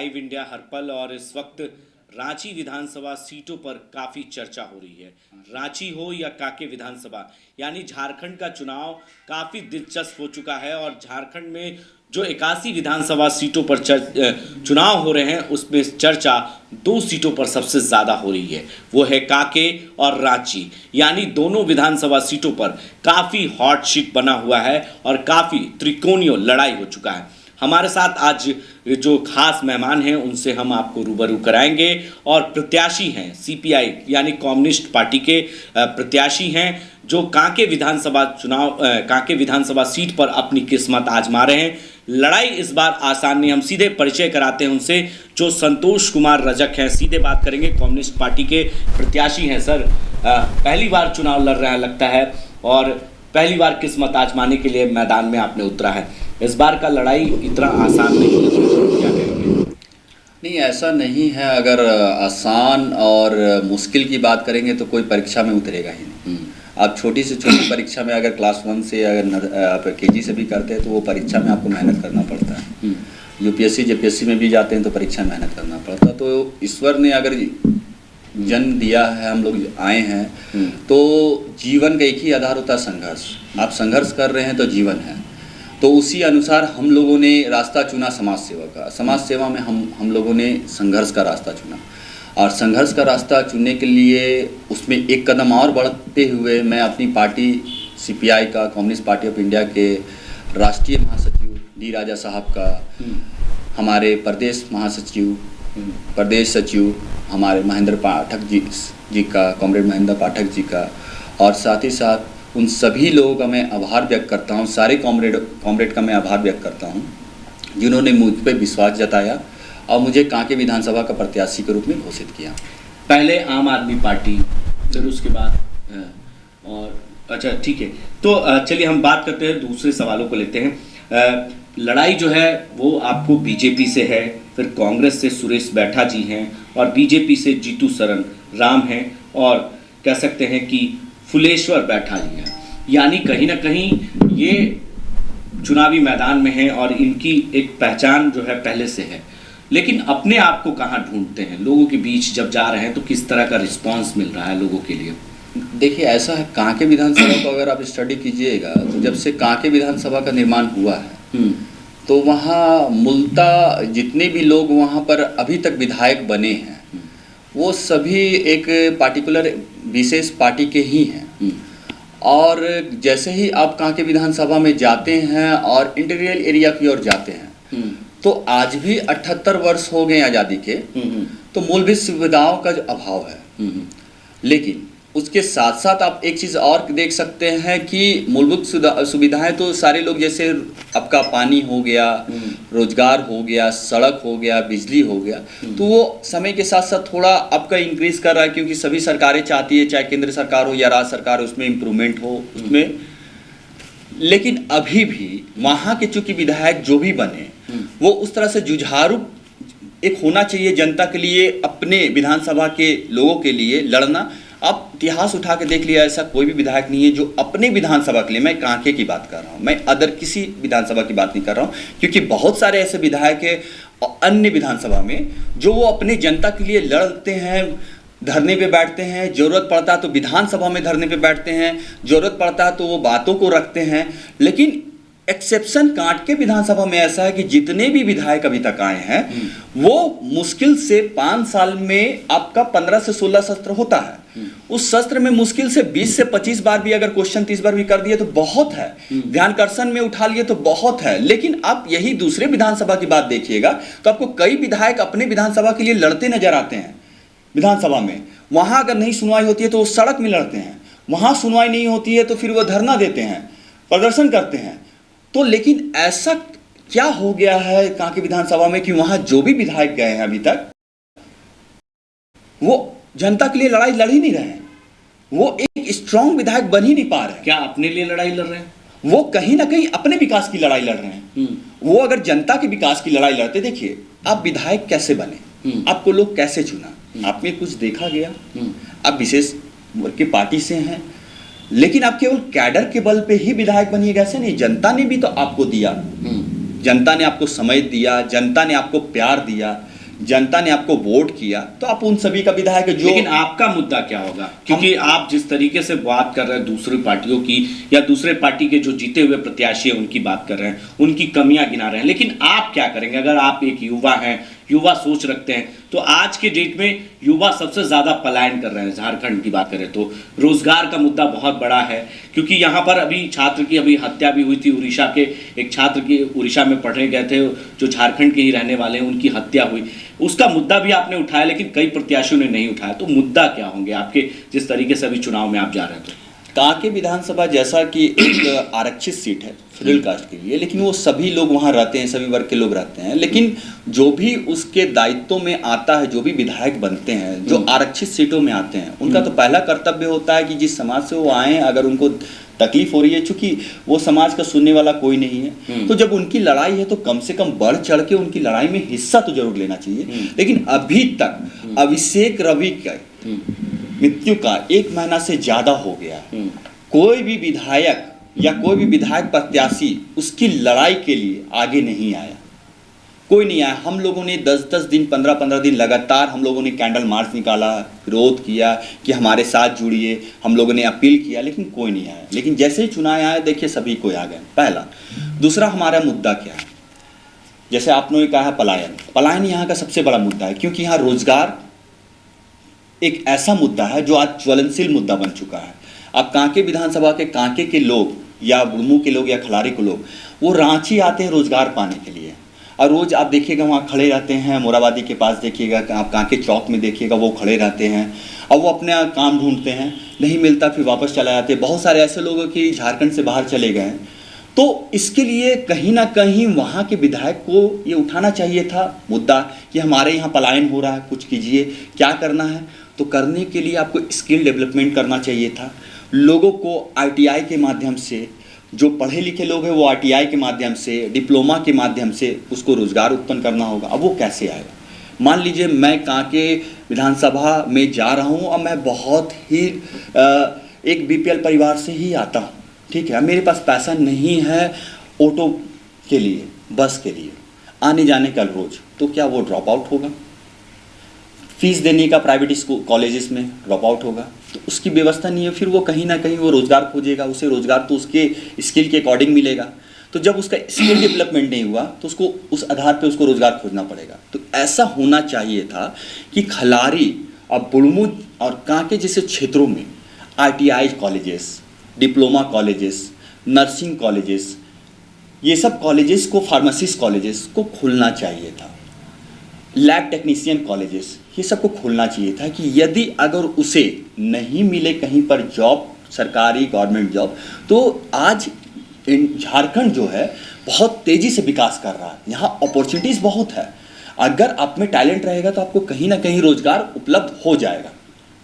Live India हर पल। और इस वक्त रांची विधानसभा सीटों पर काफ़ी चर्चा हो रही है। रांची हो या कांके विधानसभा, यानी झारखंड का चुनाव काफ़ी दिलचस्प हो चुका है। और झारखंड में जो 81 विधानसभा सीटों पर चुनाव हो रहे हैं, उसमें चर्चा 2 सीटों पर सबसे ज़्यादा हो रही है, वो है कांके और रांची। यानी दोनों विधानसभा सीटों पर काफ़ी हॉट शीट बना हुआ है और काफ़ी त्रिकोणीय लड़ाई हो चुका है। हमारे साथ आज जो खास मेहमान हैं उनसे हम आपको रूबरू कराएंगे। और प्रत्याशी हैं सीपीआई यानी कम्युनिस्ट पार्टी के प्रत्याशी हैं, जो कांके विधानसभा सीट पर अपनी किस्मत आजमा रहे हैं। लड़ाई इस बार आसान नहीं। हम सीधे परिचय कराते हैं उनसे, जो संतोष कुमार रजक हैं। सीधे बात करेंगे, कम्युनिस्ट पार्टी के प्रत्याशी हैं। सर, पहली बार चुनाव लड़ रहा है लगता है, और पहली बार किस्मत आजमाने के लिए मैदान में आपने उतरा है। इस बार का लड़ाई इतना आसान नहीं है, क्या कहेंगे? नहीं, ऐसा नहीं है। अगर आसान और मुश्किल की बात करेंगे तो कोई परीक्षा में उतरेगा ही नहीं। आप छोटी से छोटी परीक्षा में अगर क्लास 1 से अगर आप केजी से भी करते हैं तो वो परीक्षा में आपको मेहनत करना पड़ता है। यूपीएससी जेपीएससी में भी जाते हैं तो परीक्षा में मेहनत करना पड़ता है। तो ईश्वर ने अगर जन्म दिया है, हम लोग आए हैं, तो जीवन का एक ही आधार होता है संघर्ष। आप संघर्ष कर रहे हैं तो जीवन है। तो उसी अनुसार हम लोगों ने रास्ता चुना समाज सेवा का। समाज सेवा में हम लोगों ने संघर्ष का रास्ता चुना, और संघर्ष का रास्ता चुनने के लिए उसमें एक कदम और बढ़ते हुए मैं अपनी पार्टी सीपीआई का, कम्युनिस्ट पार्टी ऑफ इंडिया के राष्ट्रीय महासचिव डी राजा साहब का, हमारे प्रदेश महासचिव, प्रदेश सचिव हमारे महेंद्र पाठक जी का, कॉमरेड महेंद्र पाठक जी का, और साथ ही साथ उन सभी लोगों का मैं आभार व्यक्त करता हूं। सारे कॉमरेड का मैं आभार व्यक्त करता हूं, जिन्होंने मुझ पर विश्वास जताया और मुझे कांके विधानसभा का प्रत्याशी के रूप में घोषित किया। पहले आम आदमी पार्टी, फिर उसके बाद और अच्छा ठीक है। तो चलिए हम बात करते हैं, दूसरे सवालों को लेते हैं। लड़ाई जो है वो आपको बीजेपी से है, फिर कांग्रेस से सुरेश बैठा जी हैं, और बीजेपी से जीतू शरण राम हैं, और कह सकते हैं कि फुलेश्वर बैठा जी हैं। यानी कहीं ना कहीं ये चुनावी मैदान में हैं और इनकी एक पहचान जो है पहले से है। लेकिन अपने आप को कहाँ ढूंढते हैं? लोगों के बीच जब जा रहे हैं तो किस तरह का रिस्पांस मिल रहा है लोगों के लिए? देखिए, ऐसा है, कांके विधानसभा को अगर आप स्टडी कीजिएगा तो जब से कांके विधानसभा का निर्माण हुआ है तो वहाँ मूलतः जितने भी लोग वहाँ पर अभी तक विधायक बने हैं वो सभी एक पार्टिकुलर विशेष पार्टी के ही हैं। और जैसे ही आप कांके विधानसभा में जाते हैं और इंटीरियर एरिया की ओर जाते हैं तो आज भी 78 वर्ष हो गए आज़ादी के, तो मूलभूत सुविधाओं का जो अभाव है। लेकिन उसके साथ साथ आप एक चीज़ और देख सकते हैं कि मूलभूत सुविधाएं तो सारे लोग, जैसे आपका पानी हो गया, रोजगार हो गया, सड़क हो गया, बिजली हो गया, तो वो समय के साथ साथ थोड़ा आपका इंक्रीज कर रहा है, क्योंकि सभी सरकारें चाहती है, चाहे केंद्र सरकार हो या राज्य सरकार हो, उसमें इम्प्रूवमेंट हो उसमें। लेकिन अभी भी वहाँ के चूंकि विधायक जो भी बने वो उस तरह से जुझारू एक होना चाहिए जनता के लिए, अपने विधानसभा के लोगों के लिए लड़ना। आप इतिहास उठा के देख लिया, ऐसा कोई भी विधायक नहीं है जो अपने विधानसभा के लिए, मैं कांके की बात कर रहा हूँ, मैं अदर किसी विधानसभा की बात नहीं कर रहा हूँ, क्योंकि बहुत सारे ऐसे विधायक हैं अन्य विधानसभा में जो वो अपने जनता के लिए लड़ते हैं, धरने पे बैठते हैं, ज़रूरत पड़ता है तो विधानसभा में धरने पे बैठते हैं, ज़रूरत पड़ता है तो वो बातों को रखते हैं। लेकिन एक्सेप्शन कांके विधानसभा में ऐसा है कि जितने भी विधायक अभी तक आए हैं वो मुश्किल से 5 साल में आपका 15 से 16 सत्र होता है। उस सत्र में मुश्किल से 20 से 25 बार भी अगर क्वेश्चन 30 बार भी कर दिए तो बहुत है, ध्यानाकर्षण में उठा लिए तो बहुत है। लेकिन आप यही दूसरे विधानसभा की बात देखिएगा तो आपको कई विधायक अपने विधानसभा के लिए लड़ते नजर आते हैं विधानसभा में। वहां अगर नहीं सुनवाई होती है तो वो सड़क में लड़ते हैं, वहां सुनवाई नहीं होती है तो फिर वो धरना देते हैं, प्रदर्शन करते हैं। तो लेकिन ऐसा क्या हो गया है कांके विधानसभा में कि वहां जो भी विधायक गए हैं अभी तक वो जनता के लिए लड़ाई लड़ ही नहीं रहे हैं, वो एक स्ट्रांग विधायक बन ही नहीं पा रहे हैं। क्या अपने लिए लड़ाई लड़ रहे हैं? वो कहीं ना कहीं अपने विकास की लड़ाई लड़ रहे हैं। वो अगर जनता के विकास की लड़ाई लड़ते, देखिए आप विधायक कैसे बने, आपको लोग कैसे चुना, आप में कुछ देखा गया, आप विशेष वर्ग की पार्टी से हैं, लेकिन आप केवल कैडर के बल पे ही विधायक बनिएगा ऐसे नहीं। जनता ने भी तो आपको दिया, जनता ने आपको समय दिया, जनता ने आपको प्यार दिया, जनता ने आपको वोट किया तो आप उन सभी का विधायक है। जो लेकिन आपका मुद्दा क्या होगा, क्योंकि आप जिस तरीके से बात कर रहे हैं दूसरी पार्टियों की या दूसरे पार्टी के जो जीते हुए प्रत्याशी हैं उनकी बात कर रहे हैं, उनकी कमियां गिना रहे हैं, लेकिन आप क्या करेंगे? अगर आप एक युवा हैं, युवा सोच रखते हैं, तो आज के डेट में युवा सबसे ज्यादा पलायन कर रहे हैं। झारखंड की बात करें तो रोजगार का मुद्दा बहुत बड़ा है, क्योंकि यहाँ पर अभी छात्र की अभी हत्या भी हुई थी। उड़ीसा के एक छात्र की उड़ीसा में पढ़ने गए थे जो झारखंड के ही रहने वाले हैं, उनकी हत्या हुई। उसका मुद्दा भी आपने उठाया, लेकिन कई प्रत्याशियों ने नहीं उठाया। तो मुद्दा क्या होंगे आपके, जिस तरीके से अभी चुनाव में आप जा रहे हैं? तो कांके विधानसभा जैसा कि एक आरक्षित सीट है शेड्यूल कास्ट के लिए, लेकिन वो सभी लोग वहाँ रहते हैं, सभी वर्ग के लोग रहते हैं। लेकिन जो भी उसके दायित्व में आता है, जो भी विधायक बनते हैं, जो आरक्षित सीटों में आते हैं, उनका तो पहला कर्तव्य होता है कि जिस समाज से वो आए, अगर उनको तकलीफ हो रही है, चूंकि वो समाज का सुनने वाला कोई नहीं है, तो जब उनकी लड़ाई है तो कम से कम बढ़ चढ़ के उनकी लड़ाई में हिस्सा तो जरूर लेना चाहिए। लेकिन अभी तक अभिषेक रवि का मृत्यु का 1 महीना से ज्यादा हो गया, कोई भी विधायक या कोई भी विधायक प्रत्याशी उसकी लड़ाई के लिए आगे नहीं आया, कोई नहीं आया। हम लोगों ने 10-10 दिन 15-15 दिन लगातार हम लोगों ने कैंडल मार्च निकाला, विरोध किया कि हमारे साथ जुड़िए, हम लोगों ने अपील किया, लेकिन कोई नहीं आया। लेकिन जैसे ही चुनाव आया, देखिए सभी कोई आ गए। पहला। दूसरा, हमारा मुद्दा क्या है? जैसे आपने कहा है पलायन, पलायन यहाँ का सबसे बड़ा मुद्दा है, क्योंकि यहाँ रोजगार एक ऐसा मुद्दा है जो आज ज्वलनशील मुद्दा बन चुका है। अब कांके विधानसभा के कांके के लोग या बुढ़मू के लोग या खलारी के लोग वो रांची आते हैं रोजगार पाने के लिए, और रोज आप देखिएगा वहाँ खड़े रहते हैं। मोराबादी के पास देखिएगा, आप कांके चौक में देखिएगा, वो खड़े रहते हैं और वो अपने काम ढूंढते हैं, नहीं मिलता फिर वापस चला जाते हैं। बहुत सारे ऐसे लोग हैं कि झारखंड से बाहर चले गए हैं। तो इसके लिए कहीं ना कहीं वहाँ के विधायक को ये उठाना चाहिए था मुद्दा कि हमारे यहाँ पलायन हो रहा है, कुछ कीजिए। क्या करना है? तो करने के लिए आपको स्किल डेवलपमेंट करना चाहिए था। लोगों को ITI के माध्यम से, जो पढ़े लिखे लोग हैं वो ITI के माध्यम से, डिप्लोमा के माध्यम से उसको रोजगार उत्पन्न करना होगा। अब वो कैसे आएगा? मान लीजिए मैं कांके विधानसभा में जा रहा हूँ और मैं बहुत ही एक BPL परिवार से ही आता हूँ, ठीक है, मेरे पास पैसा नहीं है ऑटो के लिए, बस के लिए आने जाने का रोज, तो क्या वो ड्रॉप आउट होगा? फीस देने का प्राइवेट स्कूल कॉलेजेस में ड्रॉप आउट होगा, तो उसकी व्यवस्था नहीं है। फिर वो कहीं ना कहीं वो रोजगार खोजेगा, उसे रोजगार तो उसके स्किल के अकॉर्डिंग मिलेगा। तो जब उसका स्किल डेवलपमेंट नहीं हुआ तो उसको उस आधार पे उसको रोजगार खोजना पड़ेगा। तो ऐसा होना चाहिए था कि खलारी और बुढ़मू और कांके जैसे क्षेत्रों में ITI colleges, diploma colleges, nursing colleges, ये सब कॉलेजेस को, फार्मासिस्ट कॉलेजेस को खोलना चाहिए था। लैब टेक्नीशियन कॉलेजेस, ये सबको खोलना चाहिए था कि यदि अगर उसे नहीं मिले कहीं पर जॉब, सरकारी गवर्नमेंट जॉब, तो आज झारखंड जो है बहुत तेज़ी से विकास कर रहा है। यहाँ अपॉर्चुनिटीज़ बहुत है। अगर आप में टैलेंट रहेगा तो आपको कहीं ना कहीं रोजगार उपलब्ध हो जाएगा,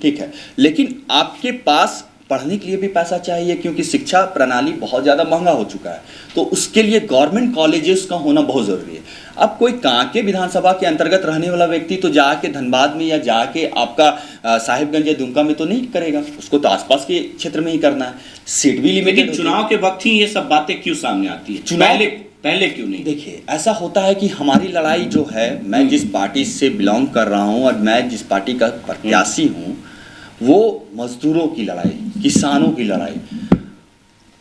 ठीक है। लेकिन आपके पास पढ़ने के लिए भी पैसा चाहिए, क्योंकि शिक्षा प्रणाली बहुत ज़्यादा महंगा हो चुका है। तो उसके लिए गवर्नमेंट कॉलेजेस का होना बहुत ज़रूरी है। अब कोई कांके विधानसभा के अंतर्गत रहने वाला व्यक्ति तो जाके धनबाद में या जाके आपका साहिबगंज या दुमका में तो नहीं करेगा, उसको तो आसपास के क्षेत्र में ही करना है। सीट भी लिमिटेड। लेकिन चुनाव के वक्त ही ये सब बातें क्यों सामने आती है? चुनाव पहले क्यों नहीं? देखिए, ऐसा होता है कि हमारी लड़ाई जो है, मैं जिस पार्टी से बिलोंग कर रहा हूँ और मैं जिस पार्टी का प्रत्याशी हूँ, वो मजदूरों की लड़ाई, किसानों की लड़ाई,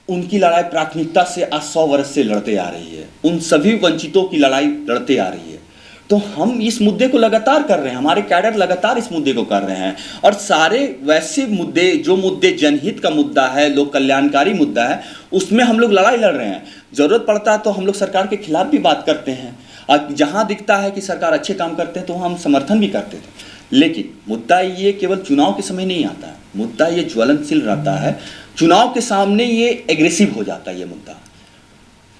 उनकी लड़ाई प्राथमिकता से आज 100 वर्ष से लड़ते आ रही है। उन सभी वंचितों की लड़ाई लड़ते आ रही है। तो हम इस मुद्दे को लगातार कर रहे हैं, हमारे कैडर लगातार इस मुद्दे को कर रहे हैं। और सारे वैसे मुद्दे, जो मुद्दे जनहित का मुद्दा है, लोक कल्याणकारी मुद्दा है, उसमें हम लोग लड़ाई लड़ रहे हैं। ज़रूरत पड़ता है तो हम लोग सरकार के खिलाफ भी बात करते हैं, और जहाँ दिखता है कि सरकार अच्छे काम करते हैं तो हम समर्थन भी करते थे। लेकिन मुद्दा ये केवल चुनाव के समय नहीं आता है, मुद्दा ये ज्वलनशील रहता है। चुनाव के सामने ये एग्रेसिव हो जाता है। ये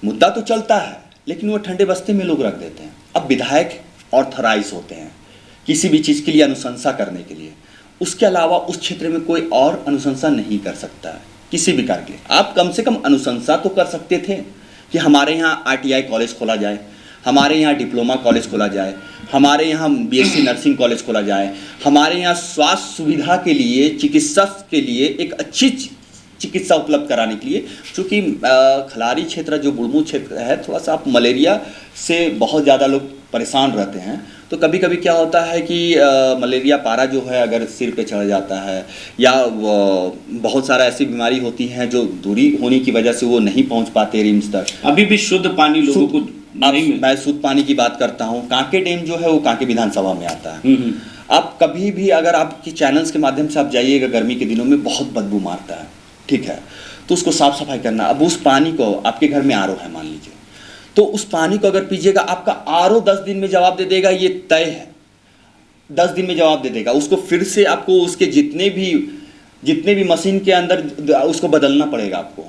मुद्दा तो चलता है, लेकिन वो ठंडे बस्ते में लोग रख देते हैं। अब विधायक ऑथराइज होते हैं किसी भी चीज़ के लिए अनुशंसा करने के लिए, उसके अलावा उस क्षेत्र में कोई और अनुशंसा नहीं कर सकता है किसी भी कार्य के लिए। आप कम से कम अनुशंसा तो कर सकते थे कि हमारे यहाँ ITI कॉलेज खोला जाए, हमारे यहाँ डिप्लोमा कॉलेज खोला जाए, हमारे यहाँ BSc नर्सिंग कॉलेज खोला जाए, हमारे यहाँ स्वास्थ्य सुविधा के लिए, चिकित्सा के लिए एक अच्छी चिकित्सा उपलब्ध कराने के लिए। चूँकि खलारी क्षेत्र जो बुढ़मू क्षेत्र है, थोड़ा सा आप मलेरिया से बहुत ज़्यादा लोग परेशान रहते हैं, तो कभी कभी क्या होता है कि मलेरिया पारा जो है अगर सिर पे चढ़ जाता है, या बहुत सारा ऐसी बीमारी होती हैं जो दूरी होने की वजह से वो नहीं पहुंच पाते रिम्स तक। अभी भी शुद्ध पानी लोगों को नहीं मिलता। मैं शुद्ध पानी की बात करता हूँ। कांके डैम जो है वो कांके विधानसभा में आता है। आप कभी भी अगर आपकी चैनल्स के माध्यम से आप जाइएगा, गर्मी के दिनों में बहुत बदबू मारता है, ठीक है, तो उसको साफ सफाई करना। अब उस पानी को, आपके घर में आरओ है मान लीजिए, तो उस पानी को अगर पीजिएगा, आपका आरओ 10 दिन में जवाब दे देगा, ये तय है, 10 दिन में जवाब दे देगा। उसको फिर से आपको उसके जितने भी मशीन के अंदर उसको बदलना पड़ेगा आपको।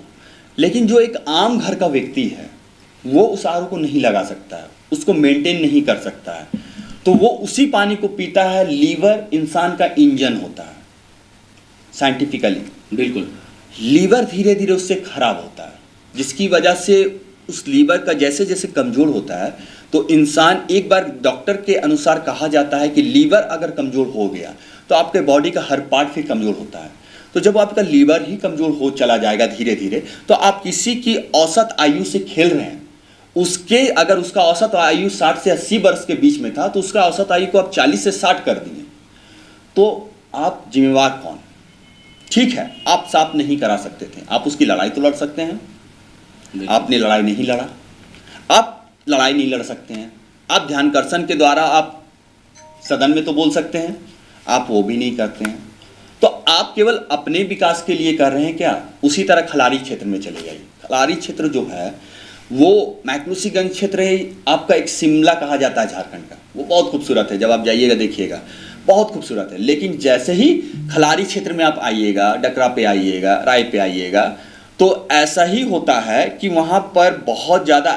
लेकिन जो एक आम घर का व्यक्ति है वो उस आरओ को नहीं लगा सकता है, उसको मेंटेन नहीं कर सकता है, तो वो उसी पानी को पीता है। लीवर इंसान का इंजन होता है साइंटिफिकली। बिल्कुल। लीवर धीरे धीरे उससे खराब होता है, जिसकी वजह से उस लीवर का जैसे जैसे कमज़ोर होता है, तो इंसान, एक बार डॉक्टर के अनुसार कहा जाता है कि लीवर अगर कमज़ोर हो गया तो आपके बॉडी का हर पार्ट फिर कमज़ोर होता है। तो जब आपका लीवर ही कमज़ोर हो चला जाएगा धीरे धीरे, तो आप किसी की औसत आयु से खेल रहे हैं। उसके अगर उसका औसत आयु 60 से 80 वर्ष के बीच में था, तो उसका औसत आयु को आप 40 से 60 कर दिए, तो आप जिम्मेवार कौन? ठीक है, आप साफ नहीं करा सकते थे, आप उसकी लड़ाई तो लड़ सकते हैं, आपने लड़ाई नहीं लड़ा। आप लड़ाई नहीं लड़ सकते हैं, आप ध्यानाकर्षण के द्वारा आप सदन में तो बोल सकते हैं, आप वो भी नहीं करते हैं। तो आप केवल अपने विकास के लिए कर रहे हैं क्या? उसी तरह खलारी क्षेत्र में चले जाइए। खलारी क्षेत्र जो है वो मैक्लूसीगंज क्षेत्र है, आपका एक शिमला कहा जाता है झारखंड का। वो बहुत खूबसूरत है, जब आप जाइएगा देखिएगा, बहुत खूबसूरत है। लेकिन जैसे ही खलारी क्षेत्र में आप आइएगा, डकरा पे आइएगा, राय पे आइएगा, तो ऐसा ही होता है कि वहाँ पर बहुत ज़्यादा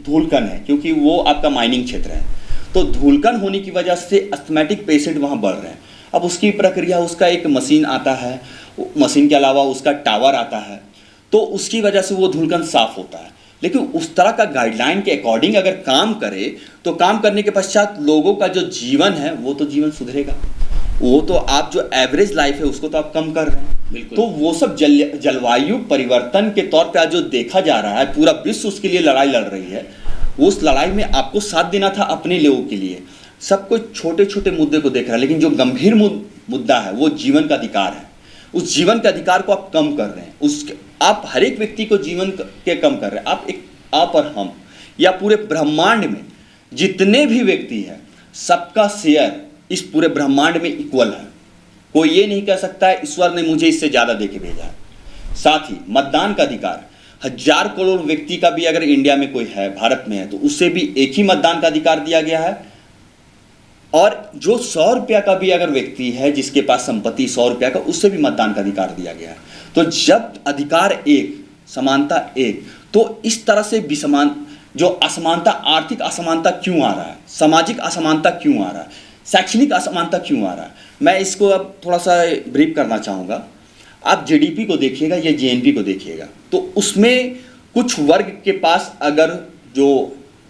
धूलकन है, क्योंकि वो आपका माइनिंग क्षेत्र है। तो धूलकन होने की वजह से अस्थमैटिक पेशेंट वहाँ बढ़ रहे हैं। अब उसकी प्रक्रिया, उसका एक मशीन आता है, मशीन के अलावा उसका टावर आता है, तो उसकी वजह से वो धूलकन साफ होता है। लेकिन उस तरह का गाइडलाइन के अकॉर्डिंग अगर काम करे, तो काम करने के पश्चात लोगों का जो जीवन है वो तो जीवन सुधरेगा। वो तो आप जो एवरेज लाइफ है उसको तो आप कम कर रहे हैं। तो वो सब जलवायु परिवर्तन के तौर पे आज जो देखा जा रहा है, पूरा विश्व उसके लिए लड़ाई लड़ रही है। उस लड़ाई में आपको साथ देना था अपने लोगों के लिए। सब कोई छोटे छोटे मुद्दे को देख रहा है, लेकिन जो गंभीर मुद्दा है वो जीवन का अधिकार है। उस जीवन के अधिकार को आप कम कर रहे हैं। आप हर एक व्यक्ति को जीवन के कम कर रहे हैं। आप और हम या पूरे ब्रह्मांड में जितने भी व्यक्ति हैं, सबका शेयर इस पूरे ब्रह्मांड में इक्वल है। कोई ये नहीं कह सकता है ईश्वर ने मुझे इससे ज़्यादा देके भेजा है। साथ ही मतदान का अधिकार, 1000 करोड़ व्यक्ति का भी अगर इंडिया में कोई है, भारत में है, तो उससे भी एक ही मतदान का अधिकार दिया गया है। और जो 100 रुपया का भी अगर व्यक्ति है, जिसके पास संपत्ति 100 रुपया का, उससे भी मतदान का अधिकार दिया गया है। तो जब अधिकार एक, समानता एक, तो इस तरह से विसमान, जो असमानता, आर्थिक असमानता क्यों आ रहा है, सामाजिक असमानता क्यों आ रहा है, शैक्षणिक असमानता क्यों आ रहा है, मैं इसको अब थोड़ा सा ब्रीफ करना चाहूँगा। आप जीडीपी को देखिएगा या जीएनपी को देखिएगा, तो उसमें कुछ वर्ग के पास अगर जो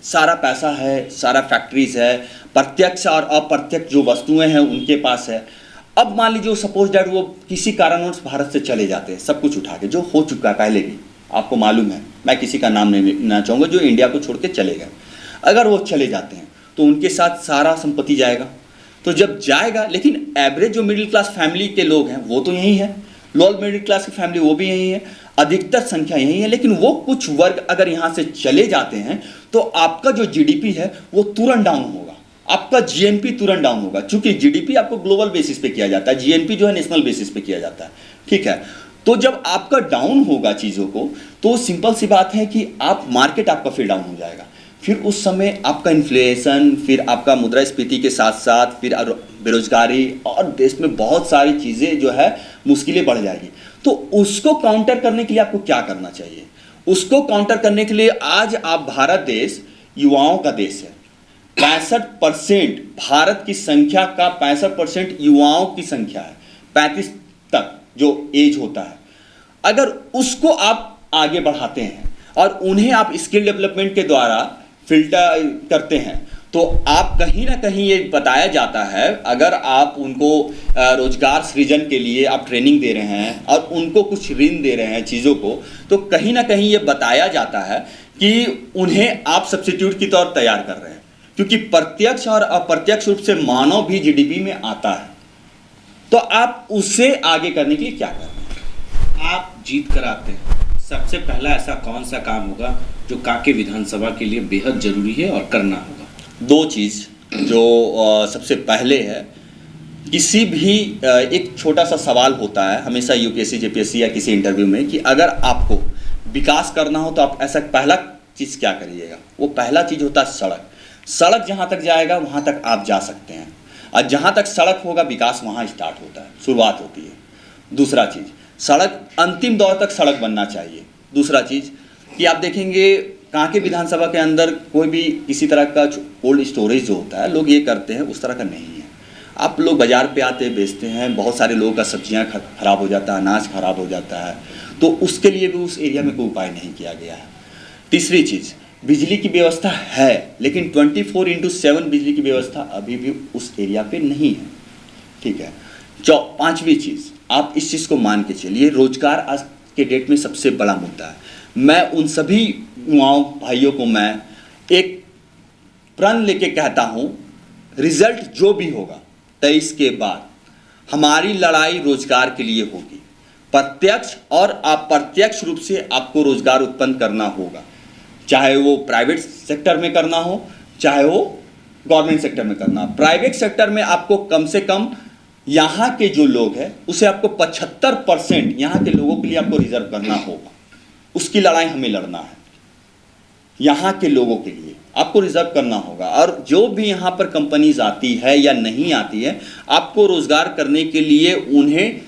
सारा पैसा है, सारा फैक्ट्रीज है, प्रत्यक्ष और अप्रत्यक्ष जो वस्तुएं हैं उनके पास है। अब मान लीजिए सपोज डैट वो किसी कारणवश भारत से चले जाते हैं, सब कुछ उठा के, जो हो चुका है पहले भी, आपको मालूम है, मैं किसी का नाम नहीं लेना चाहूँगा, जो इंडिया को छोड़ के चले गए। अगर वो चले जाते हैं तो उनके साथ सारा संपत्ति जाएगा। तो जब जाएगा, लेकिन एवरेज जो मिडिल क्लास फैमिली के लोग हैं वो तो यही है, लोअर मिडिल क्लास की फैमिली वो भी यही है, अधिकतर संख्या यही है। लेकिन वो कुछ वर्ग अगर यहाँ से चले जाते हैं तो आपका जो जीडीपी है वो तुरंत डाउन होगा, आपका जीएनपी तुरंत डाउन होगा। चूंकि जीडीपी आपको ग्लोबल बेसिस पे किया जाता है, जीएनपी जो है नेशनल बेसिस पे किया जाता है, ठीक है। तो जब आपका डाउन होगा चीज़ों को, तो सिंपल सी बात है कि आप मार्केट आपका फिर डाउन हो जाएगा। फिर उस समय आपका इन्फ्लेशन, फिर आपका मुद्रास्फीति के साथ साथ फिर बेरोजगारी, और देश में बहुत सारी चीज़ें जो है मुश्किलें बढ़ जाएगी। तो उसको काउंटर करने के लिए आपको क्या करना चाहिए? उसको काउंटर करने के लिए आज आप, भारत देश युवाओं का देश है। 65% भारत की संख्या का 65% युवाओं की संख्या है, 35 तक जो एज होता है। अगर उसको आप आगे बढ़ाते हैं और उन्हें आप स्किल डेवलपमेंट के द्वारा फिल्टर करते हैं, तो आप कहीं ना कहीं ये बताया जाता है, अगर आप उनको रोजगार सृजन के लिए आप ट्रेनिंग दे रहे हैं और उनको कुछ ऋण दे रहे हैं चीज़ों को, तो कहीं ना कहीं ये बताया जाता है कि उन्हें आप सब्स्टिट्यूट की तौर तैयार कर रहे हैं। क्योंकि प्रत्यक्ष और अप्रत्यक्ष रूप से मानव भी जीडीपी में आता है। तो आप उसे आगे करने के लिए क्या कर रहे हैं? आप जीत कर आते हैं, सबसे पहला ऐसा कौन सा काम होगा जो कांके विधानसभा के लिए बेहद जरूरी है और करना होगा? दो चीज़ जो सबसे पहले है, किसी भी एक छोटा सा सवाल होता है हमेशा यूपीएससी जेपीएससी या किसी इंटरव्यू में कि अगर आपको विकास करना हो तो आप ऐसा पहला चीज़ क्या करिएगा? वो पहला चीज़ होता है सड़क। सड़क जहाँ तक जाएगा वहाँ तक आप जा सकते हैं, और जहाँ तक सड़क होगा विकास वहाँ स्टार्ट होता है, शुरुआत होती है। दूसरा चीज़, सड़क अंतिम दौर तक सड़क बनना चाहिए। दूसरा चीज़ कि आप देखेंगे कांके विधानसभा के अंदर कोई भी किसी तरह का कोल्ड स्टोरेज जो होता है लोग ये करते हैं, उस तरह का नहीं है। आप लोग बाज़ार पे आते बेचते हैं, बहुत सारे लोगों का सब्जियां खराब हो जाता है, अनाज खराब हो जाता है, तो उसके लिए भी उस एरिया में कोई उपाय नहीं किया गया है। तीसरी चीज़, बिजली की व्यवस्था है लेकिन 24/7 बिजली की व्यवस्था अभी भी उस एरिया पे नहीं है, ठीक है। पांचवी चीज़, आप इस चीज़ को मान के चलिए, रोजगार आज के डेट में सबसे बड़ा मुद्दा है। मैं उन सभी युवाओं भाइयों को मैं एक प्रण लेके कहता हूँ, रिजल्ट जो भी होगा 23 के बाद हमारी लड़ाई रोजगार के लिए होगी। प्रत्यक्ष और अप्रत्यक्ष रूप से आपको रोजगार उत्पन्न करना होगा, चाहे वो प्राइवेट सेक्टर में करना हो, चाहे वो गवर्नमेंट सेक्टर में करना हो। प्राइवेट सेक्टर में आपको कम से कम यहाँ के जो लोग हैं उसे आपको 75% यहाँ के लोगों के लिए आपको रिजर्व करना होगा। उसकी लड़ाई हमें लड़ना है, यहाँ के लोगों के लिए आपको रिजर्व करना होगा। और जो भी यहाँ पर कंपनीज आती है या नहीं आती है, आपको रोजगार करने के लिए उन्हें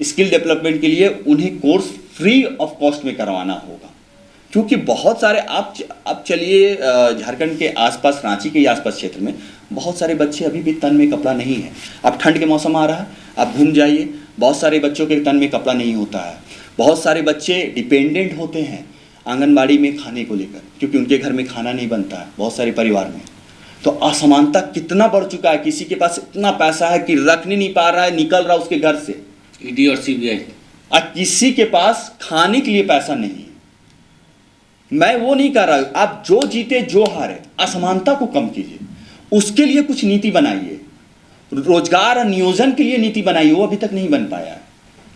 स्किल डेवलपमेंट के लिए उन्हें कोर्स फ्री ऑफ कॉस्ट में करवाना होगा। क्योंकि बहुत सारे आप चलिए झारखंड के आसपास, रांची के आसपास क्षेत्र में बहुत सारे बच्चे अभी भी तन में कपड़ा नहीं है। अब ठंड के मौसम आ रहा है, आप घूम जाइए, बहुत सारे बच्चों के तन में कपड़ा नहीं होता है। बहुत सारे बच्चे डिपेंडेंट होते हैं आंगनबाड़ी में खाने को लेकर, क्योंकि उनके घर में खाना नहीं बनता है बहुत सारे परिवार में। तो असमानता कितना बढ़ चुका है, किसी के पास इतना पैसा है कि रख नहीं पा रहा है, निकल रहा है उसके घर से, ईडी और सीबीआई, और किसी के पास खाने के लिए पैसा नहीं है। मैं वो नहीं कर रहा, आप जो जीते जो हारे, असमानता को कम कीजिए, उसके लिए कुछ नीति बनाइए। रोजगार और नियोजन के लिए नीति बनाइए, वो अभी तक नहीं बन पाया है।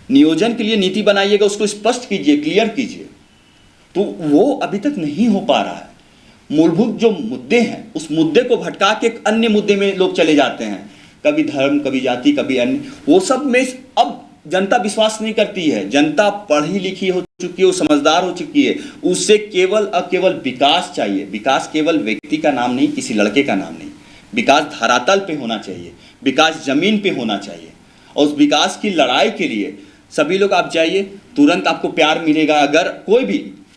नियोजन के लिए नीति बनाइएगा, उसको स्पष्ट कीजिए, क्लियर कीजिए, तो वो अभी तक नहीं हो पा रहा है। मूलभूत जो मुद्दे हैं उस मुद्दे को भटका के एक अन्य मुद्दे में लोग चले जाते हैं, कभी धर्म, कभी जाति, कभी अन्य, वो सब में अब जनता विश्वास नहीं करती है। जनता पढ़ी लिखी हो चुकी है, वो समझदार हो चुकी है, उससे केवल और केवल विकास चाहिए। विकास केवल व्यक्ति का नाम नहीं, किसी लड़के का नाम नहीं, विकास धरातल पे होना चाहिए, विकास जमीन पे होना चाहिए। और उस विकास की लड़ाई के लिए सभी लोग आप जाइए, तुरंत आपको प्यार मिलेगा।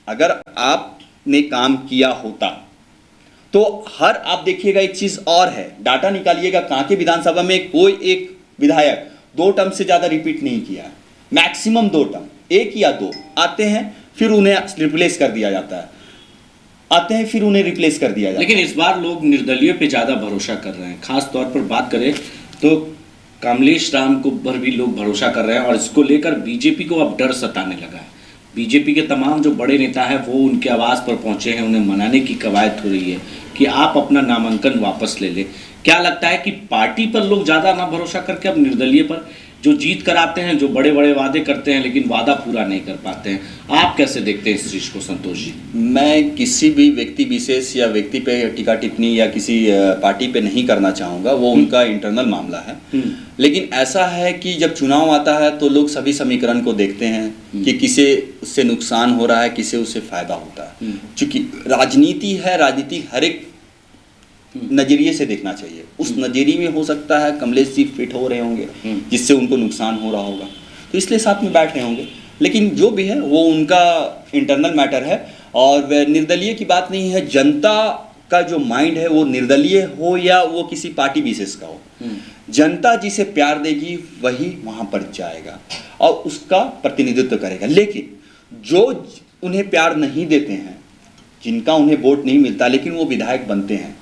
अगर आपने काम किया होता तो आप देखिएगा एक चीज और है, डाटा निकालिएगा, कांके विधानसभा में कोई एक विधायक 2 टर्म से ज्यादा रिपीट नहीं किया है। मैक्सिमम 2 टर्म, 1 या 2 आते हैं, फिर उन्हें रिप्लेस कर दिया जाता है, आते हैं फिर उन्हें रिप्लेस कर दिया जाता है। लेकिन इस बार लोग निर्दलीय पे ज्यादा भरोसा कर रहे हैं। खास तौर पर बात करें तो कमलेश राम को पर भी लोग भरोसा कर रहे हैं, और इसको लेकर बीजेपी को अब डर सताने लगा है। बीजेपी के तमाम जो बड़े नेता हैं वो उनके आवास पर पहुंचे हैं, उन्हें मनाने की कवायद हो रही है कि आप अपना नामांकन वापस ले लें। क्या लगता है कि पार्टी पर लोग ज़्यादा ना भरोसा करके अब निर्दलीय पर, जो जीत कर आते हैं, जो बड़े बड़े वादे करते हैं लेकिन वादा पूरा नहीं कर पाते हैं, आप कैसे देखते हैं इस चीज़ को संतोष जी? मैं किसी भी व्यक्ति विशेष या व्यक्ति पे टीका टिप्पणी या किसी पार्टी पे नहीं करना चाहूँगा, वो उनका इंटरनल मामला है। लेकिन ऐसा है कि जब चुनाव आता है तो लोग सभी समीकरण को देखते हैं कि किसे उससे नुकसान हो रहा है, किसे उससे फायदा होता है। क्योंकि राजनीति है, राजनीति हर एक नजरिए से देखना चाहिए। उस नजरिए में हो सकता है कमलेश जी फिट हो रहे होंगे जिससे उनको नुकसान हो रहा होगा, तो इसलिए साथ में बैठ रहे होंगे। लेकिन जो भी है वो उनका इंटरनल मैटर है, और निर्दलीय की बात नहीं है। जनता का जो माइंड है वो निर्दलीय हो या वो किसी पार्टी विशेष का हो, जनता जिसे प्यार देगी वही वहाँ पर जाएगा और उसका प्रतिनिधित्व करेगा। लेकिन जो उन्हें प्यार नहीं देते हैं, जिनका उन्हें वोट नहीं मिलता लेकिन वो विधायक बनते हैं,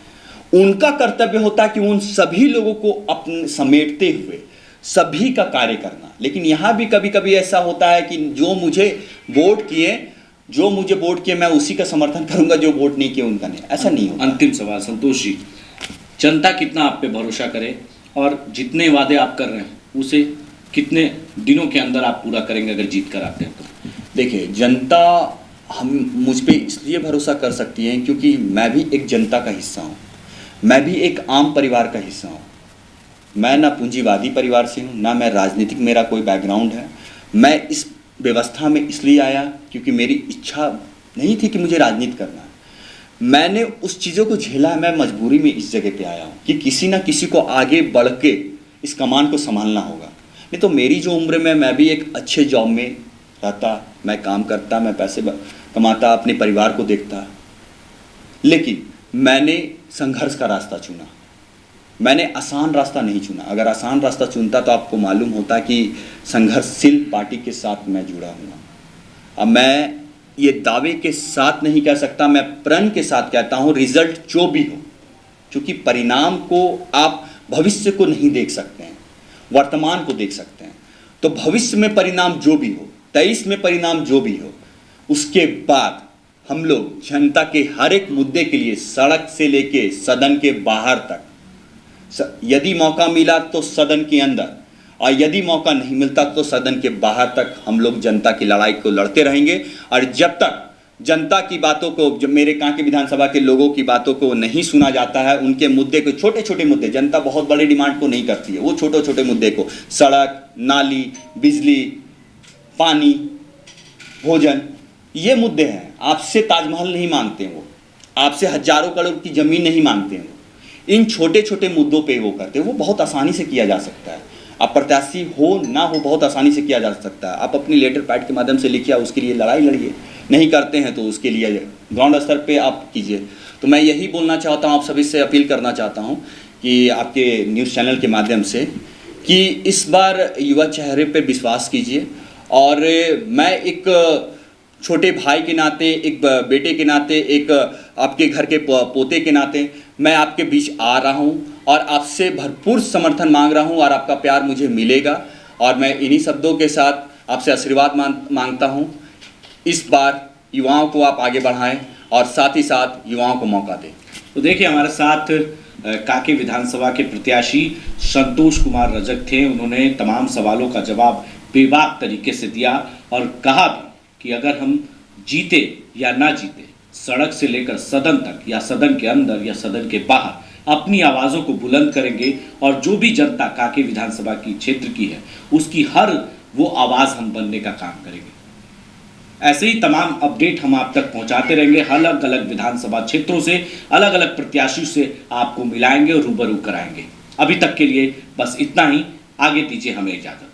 उनका कर्तव्य होता है कि उन सभी लोगों को अपने समेटते हुए सभी का कार्य करना। लेकिन यहाँ भी कभी कभी ऐसा होता है कि जो मुझे वोट किए मैं उसी का समर्थन करूंगा, जो वोट नहीं किए उनका नहीं। ऐसा नहीं होता। अंतिम सवाल संतोष जी, जनता कितना आप पे भरोसा करे और जितने वादे आप कर रहे हैं उसे कितने दिनों के अंदर आप पूरा करेंगे अगर जीत कर आते हैं तो? देखिए, जनता हम मुझ पे इसलिए भरोसा कर सकती है क्योंकि मैं भी एक जनता का हिस्सा हूँ, मैं भी एक आम परिवार का हिस्सा हूँ। मैं ना पूंजीवादी परिवार से हूँ, ना मैं राजनीतिक मेरा कोई बैकग्राउंड है। मैं इस व्यवस्था में इसलिए आया क्योंकि मेरी इच्छा नहीं थी कि मुझे राजनीति करना है। मैंने उस चीज़ों को झेला है, मैं मजबूरी में इस जगह पे आया हूँ कि किसी ना किसी को आगे बढ़ के इस कमान को संभालना होगा। नहीं तो मेरी जो उम्र में मैं भी एक अच्छे जॉब में रहता, मैं काम करता, मैं पैसे कमाता, अपने परिवार को देखता, लेकिन मैंने संघर्ष का रास्ता चुना। मैंने आसान रास्ता नहीं चुना। अगर आसान रास्ता चुनता तो आपको मालूम होता कि संघर्षशील पार्टी के साथ मैं जुड़ा हूँ। अब मैं ये दावे के साथ नहीं कह सकता, मैं प्रण के साथ कहता हूँ, रिजल्ट जो भी हो, क्योंकि परिणाम को आप भविष्य को नहीं देख सकते हैं, वर्तमान को देख सकते हैं। तो भविष्य में परिणाम जो भी हो, 23 में परिणाम जो भी हो, उसके बाद हम लोग जनता के हर एक मुद्दे के लिए सड़क से लेके सदन के बाहर तक, यदि मौका मिला तो सदन के अंदर, और यदि मौका नहीं मिलता तो सदन के बाहर तक हम लोग जनता की लड़ाई को लड़ते रहेंगे। और जब तक जनता की बातों को, जब मेरे कांके विधानसभा के लोगों की बातों को नहीं सुना जाता है, उनके मुद्दे को, छोटे छोटे मुद्दे, जनता बहुत बड़े डिमांड को नहीं करती है, वो छोटे छोटे मुद्दे को, सड़क, नाली, बिजली, पानी, भोजन, ये मुद्दे हैं। आपसे ताजमहल नहीं मांगते हैं वो, आपसे हजारों करोड़ की जमीन नहीं मांगते हैं वो। इन छोटे छोटे मुद्दों पे वो करते हैं, वो बहुत आसानी से किया जा सकता है। आप प्रत्याशी हो ना हो, बहुत आसानी से किया जा सकता है। आप अपनी लेटर पैड के माध्यम से लिखिए, उसके लिए लड़ाई लड़िए। नहीं करते हैं तो उसके लिए ग्राउंड स्तर पे आप कीजिए। तो मैं यही बोलना चाहता हूँ, आप सभी से अपील करना चाहता हूँ कि आपके न्यूज़ चैनल के माध्यम से, कि इस बार युवा चेहरे पे विश्वास कीजिए। और मैं एक छोटे भाई के नाते, एक बेटे के नाते, एक आपके घर के पोते के नाते मैं आपके बीच आ रहा हूँ और आपसे भरपूर समर्थन मांग रहा हूँ और आपका प्यार मुझे मिलेगा। और मैं इन्हीं शब्दों के साथ आपसे आशीर्वाद मांगता हूँ। इस बार युवाओं को आप आगे बढ़ाएं और साथ ही साथ युवाओं को मौका दें। तो देखिए, हमारे साथ कांके विधानसभा के प्रत्याशी संतोष कुमार रजक थे। उन्होंने तमाम सवालों का जवाब बेबाक तरीके से दिया और कहा भी कि अगर हम जीते या ना जीते, सड़क से लेकर सदन तक, या सदन के अंदर या सदन के बाहर अपनी आवाज़ों को बुलंद करेंगे और जो भी जनता कांके विधानसभा की क्षेत्र की है उसकी हर वो आवाज़ हम बनने का काम करेंगे। ऐसे ही तमाम अपडेट हम आप तक पहुंचाते रहेंगे। अलग अलग विधानसभा क्षेत्रों से अलग अलग प्रत्याशियों से आपको मिलाएंगे और रूबरू कराएंगे। अभी तक के लिए बस इतना ही। आगे दीजिए हमें इजाजत।